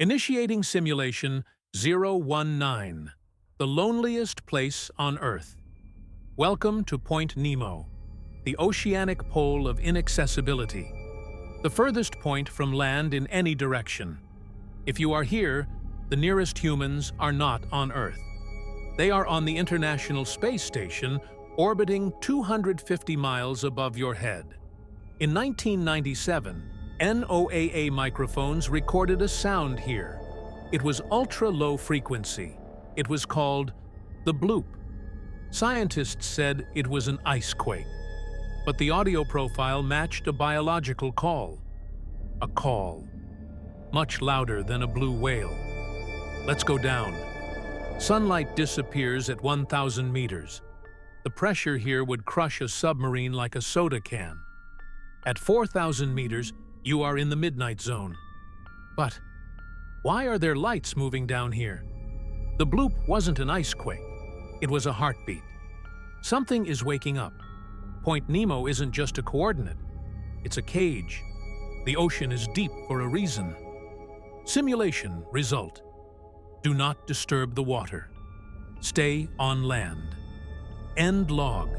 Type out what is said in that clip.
Initiating simulation 019, the loneliest place on Earth. Welcome to Point Nemo, the oceanic pole of inaccessibility, the furthest point from land in any direction. If you are here, the nearest humans are not on Earth. They are on the International Space Station, orbiting 250 miles above your head. In 1997, NOAA microphones recorded a sound here. It was ultra-low frequency. It was called the bloop. Scientists said it was an ice quake, but the audio profile matched a biological call. A call, much louder than a blue whale. Let's go down. Sunlight disappears at 1,000 meters. The pressure here would crush a submarine like a soda can. At 4,000 meters, you are in the midnight zone. But why are there lights moving down here? The bloop wasn't an ice quake. It was a heartbeat. Something is waking up. Point Nemo isn't just a coordinate. It's a cage. The ocean is deep for a reason. Simulation result. Do not disturb the water. Stay on land. End log.